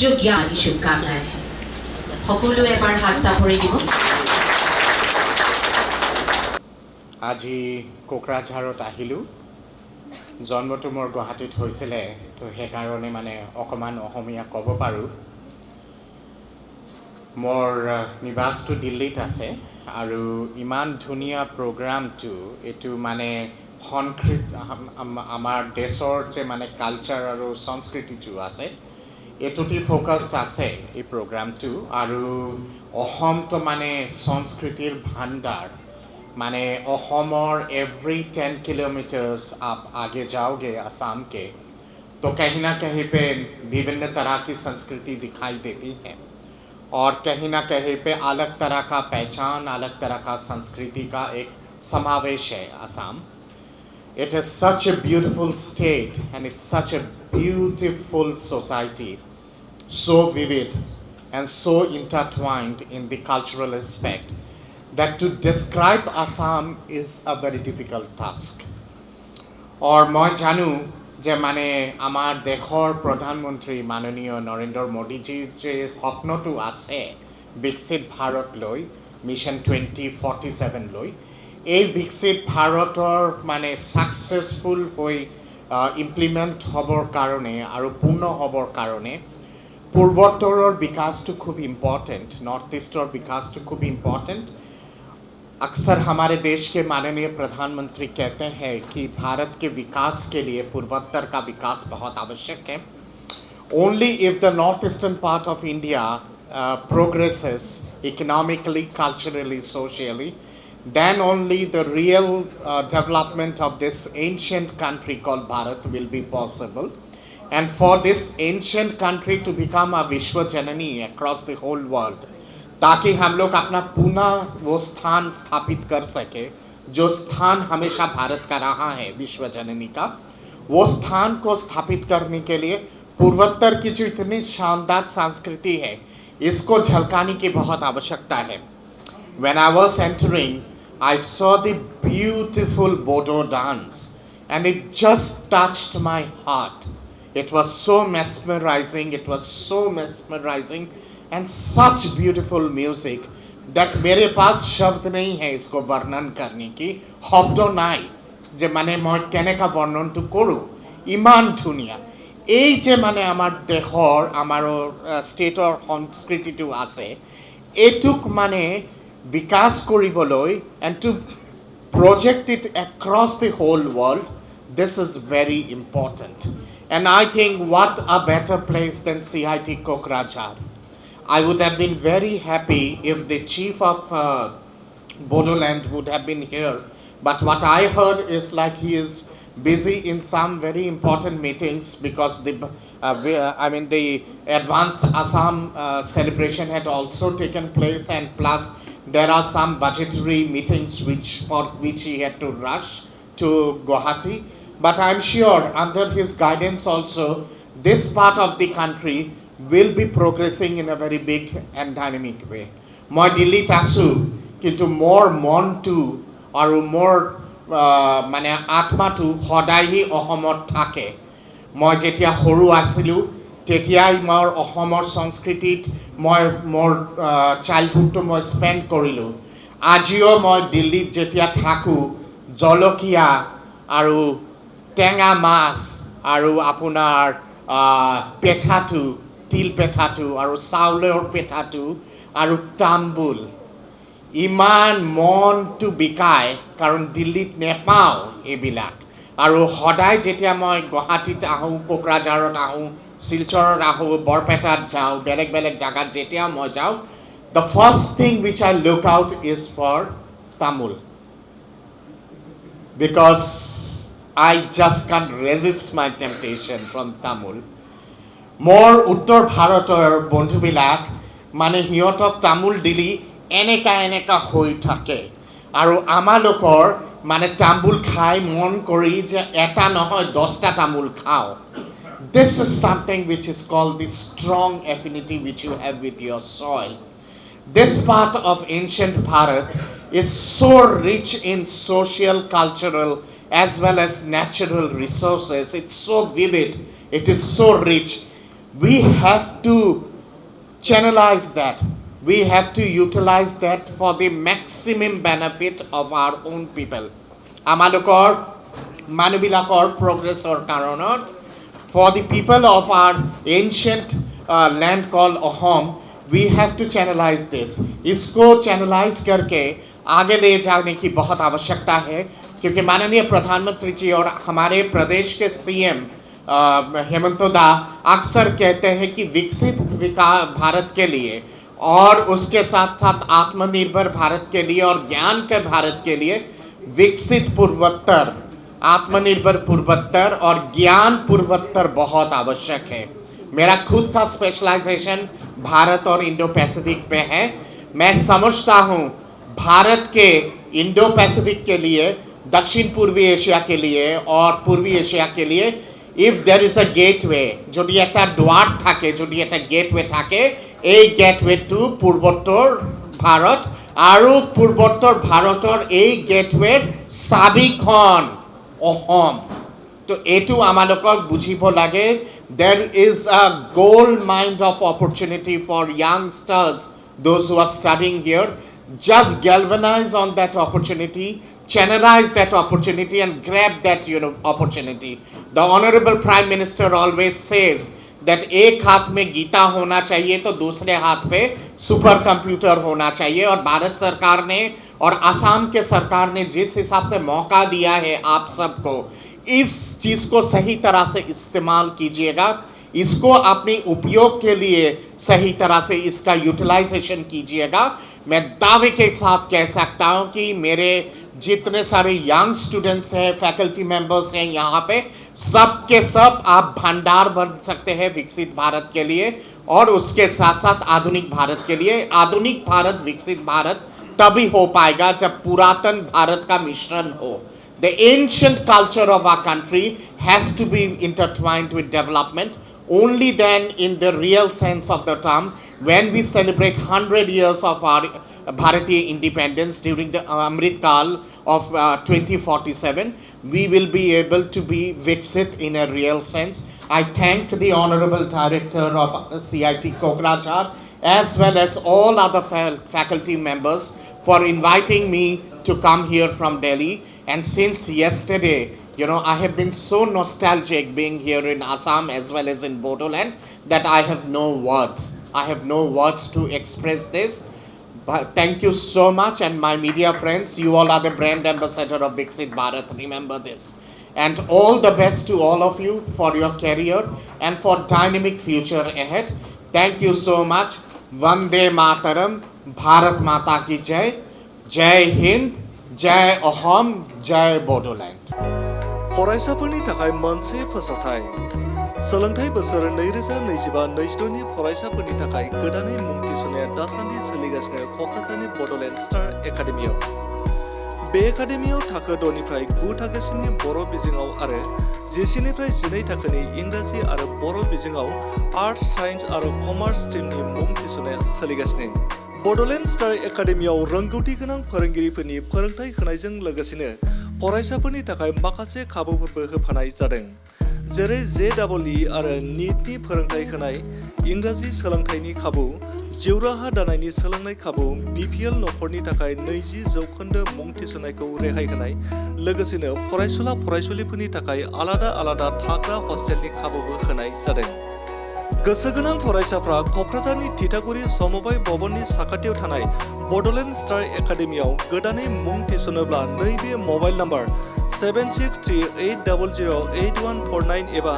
যোগ্য আদি শুভকামনাই সকলো এবাৰ হাত চাপৰি দিব। আজি কোকৰাঝাৰত আহিলোঁ। জন্মটো মোৰ গুৱাহাটীত হৈছিলে, তো সেইকাৰণে মানে অকণমান অসমীয়া ক'ব পাৰোঁ। মোৰ নিবাসটো দিল্লীত আছে আৰু ইমান ধুনীয়া প্ৰগ্ৰামটো, এইটো মানে আমাৰ দেশৰ যে মানে কালচাৰ আৰু সংস্কৃতিটো আছে, এইটোতে ফ'কাছড আছে এই প্ৰগ্ৰামটো। আৰু অসমটো মানে সংস্কৃতিৰ ভাণ্ডাৰ, माने अहोमर एवरी 10 किलोमीटर्स आप आगे जाओगे असम के तो कहीं ना कहीं पे विभिन्न तरह की संस्कृति दिखाई देती है और कहीं ना कहीं पे अलग तरह का पहचान, अलग तरह का संस्कृति का एक समावेश है Assam. It is such a beautiful state and it's such a beautiful society, so vivid and so intertwined in the cultural aspect that to describe Assam is a very difficult task. और मैं जानूँ जे माने आमार देशर प्रधानमंत्री माननीय नरेंद्र मोदी जी जे स्वप्नटो आछे विकसित भारत लई मिशन 2047 लई এই विकसित भारतर माने सक्सेसफुल होई इमप्लिमेंट हबर कारणे और पूर्ण हबर कारणे पूर्वोत्तरर विकासटो खूब इम्पर्टेंट, नॉर्थ ईस्टर विकासटो खूब इम्पर्टेंट। अक्सर हमारे देश के माननीय प्रधानमंत्री कहते हैं कि भारत के विकास के लिए पूर्वोत्तर का विकास बहुत आवश्यक है। Only if the northeastern part of India progresses economically, culturally, socially, then only the real development of this ancient country called Bharat will be possible. And for this ancient country to become a Vishwa Janani across the whole world, ताकि हम लोग अपना पुनः वो स्थान स्थापित कर सके जो स्थान हमेशा भारत का रहा है विश्व जननी का, वो स्थान को स्थापित करने के लिए पूर्वोत्तर की जो इतनी शानदार संस्कृति है इसको झलकाने की बहुत आवश्यकता है। When I was entering, I saw the beautiful Bodo dance and it just touched my heart. It was so mesmerizing, and such beautiful music that मेरे पास शब्द नहीं है इसको वर्णन करने की, शब्द নাই যে মানে মই কেনেকা বৰ্ণনটো কৰোঁ। ইমান ধুনীয়া এই যে মানে আমাৰ দেশৰ আমাৰ ষ্টেটৰ সংস্কৃতিটো আছে, এইটোক মানে বিকাশ কৰিবলৈ and to project it across the whole world, this is very important. And I think what a better place than CIT Kokrajhar. I would have been very happy if the chief of Bodoland would have been here. But what I heard is like he is busy in some very important meetings because the Advanced Assam celebration had also taken place, and plus there are some budgetary meetings for which he had to rush to Guwahati. But I'm sure under his guidance also, this part of the country will be progressing in a very big and dynamic way. মই দিল্লীত আছোঁ কিন্তু মোৰ মনটো আৰু মোৰ মানে আত্মাটো সদায় অসমত থাকে। মই যেতিয়া সৰু আছিলোঁ তেতিয়াই মোৰ অসমৰ সংস্কৃতিত মই মোৰ চাইল্ডহুডটো মই স্পেণ্ড কৰিলোঁ। আজিও মই দিল্লীত যেতিয়া থাকোঁ জলকীয়া আৰু টেঙা মাছ আৰু আপোনাৰ পেঠাটো, তিল পেঠাটো আৰু চাউলৰ পেঠাটো আৰু তাম্বুল ইমান মনটো বিকায়, কাৰণ দিল্লীত নেপাওঁ এইবিলাক। আৰু সদায় যেতিয়া মই গুৱাহাটীত আহোঁ, কোকৰাঝাৰত আহোঁ, শিলচৰত আহোঁ, বৰপেটাত যাওঁ, বেলেগ বেলেগ জাগাত যেতিয়া মই যাওঁ, the first thing which I look out is for তামোল, because I just can't resist my temptation from তামোল। মোৰ উত্তৰ ভাৰতৰ বন্ধুবিলাক মানে সিহঁতক তামোল দিলি এনেকা হৈ থাকে, আৰু আমালোকৰ মানে তামোল খাই মন কৰি যে এটা নহয় 10টা তামোল খাওঁ। This is something which is called the strong affinity which you have with your soil. This part of ancient Bharat is so rich in social, cultural as well as natural resources. It's so vivid, it is so rich. we have to channelize that. We have to utilize that for the maximum benefit of our own people. Amalokor, Manubilakor progress or Karanor, for the people of our ancient land called Ahom, we have to channelize this. इसको channelize करके आगे ले जाने की बहुत आवश्यकता है, क्योंकि माननीय प्रधानमंत्री जी और हमारे प्रदेश के सीएम हेमंत दा अक्सर कहते हैं कि विकसित भारत के लिए और उसके साथ साथ आत्मनिर्भर भारत के लिए और ज्ञान के भारत के लिए विकसित पूर्वोत्तर, आत्मनिर्भर पूर्वोत्तर और ज्ञान पूर्वोत्तर बहुत आवश्यक है। मेरा खुद का स्पेशलाइजेशन भारत और इंडो पैसिफिक पे है। मैं समझता हूँ भारत के इंडो पैसिफिक के लिए, दक्षिण पूर्वी एशिया के लिए और पूर्वी एशिया के लिए if there is a gateway, যদি একটা দ্বার থাকে, যদি একটা গেটওয়ে থাকে, এই গেটওয়ে টু পূৰ্বোত্তৰ ভাৰত আৰু পূৰ্বোত্তৰ ভাৰতৰ এই গেটওয়েৰ চাবিখন অসম। তো এইটো আমালোকক বুজিব লাগে। There is a gold mine of opportunity for youngsters, those who are studying here. Just galvanize on that opportunity, channelize that opportunity and grab that opportunity. The Honorable Prime Minister always says that एक हाथ में गीता होना चाहिए तो दूसरे हाथ पे super computer होना चाहिए। और भारत सरकार ने और असम के सरकार ने जिस हिसाब से मौका दिया है आप सबको, इस चीज़ को सही तरह से इस्तेमाल कीजिएगा। इसको अपने उपयोग के लिए सही तरह से इसका यूटिलाइजेशन कीजिएगा। मैं दावे के साथ कह सकता हूँ कि मेरे जितने सारे यंग स्टूडेंट्स हैं, फैकल्टी मेंबर्स हैं यहाँ पे, सब के सब आप भंडार बन सकते हैं विकसित भारत के लिए और उसके साथ साथ आधुनिक भारत के लिए। आधुनिक भारत, विकसित भारत तभी हो पाएगा जब पुरातन भारत का मिश्रण हो। The ancient culture of our country has to be intertwined with development. Only then, in the real sense of the term, when we celebrate 100 years of our Bharatiya independence during the Amrit Kal of 2047, we will be able to be Viksit in a real sense. I thank the Honorable Director of CIT Kokrajhar as well as all other faculty members for inviting me to come here from Delhi. And since yesterday, I have been so nostalgic being here in Assam as well as in Bodoland that I have no words. I have no words to express this. But thank you so much, and my media friends, you all are the brand ambassador of Viksit Bharat. Remember this. And all the best to all of you for your career and for dynamic future ahead. Thank you so much. Vande Mataram, Bharat Mata ki Jai, Jai Hind, Jai Ahom, Jai Bodoland. फरायसाफोरनि थाखाय मोनसे फोसावथाय। सोलोंथाइ बोसोर 2025-26 नि फरायसाफोरनि थाखाय गोदानै मुं थिसननाया दासान्दि सोलिगासिनो क'क्राझारनि बड'लेण्ड स्टार एकाडेमियाव। बे एकाडेमियाव थाखो 6 निफ्राय 9 थाखोसिमनि बर' बिजोङाव आरो 10 निफ्राय 12 थाखोनि इंराजि आरो बर' बिजोङाव आर्ट्स, साइन्स आरो कमार्स स्ट्रीमनि मुं थिसननाया सोलिगासिनो। बड'लेण्ड स्टार एकाडेमियाव रोंगौथि गोनां फोरोंगिरिफोरनि फोरोंथाय होनायजों लोगोसेनो फरायसाफोरनि थाखाय माखासे खाबुफोरबो होफानाय जादों, जेरै JEE आरो नीटनि फोरोंथाय होनाय, इंराजि सोलोंथायनि खाबु, जिउ राहा दानायनि सोलोंनाय खाबु, BPL नखरनि थाखाय 20% मुं थिसननायखौ रेहाय होनाय, लोगोसेनो फरायसुला फरायसुलिफोरनि थाखाय आलादा आलादा थाग्रा हस्टेलनि खाबुबो होनाय जादों। गोसो गोनां फरायसाफ्रा क'क्राझारनि थिथागुरि समबाय भवननि साखाथियाव थानाय बड'लेण्ड स्टार एकाडेमियाव गोदानै मुं थिसनोब्ला नैबे मबाइल नम्बर 7638008149 एबा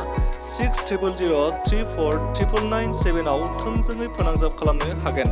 6003499997 आव थोंजोङै फोनांजाब खालामनो हागोन।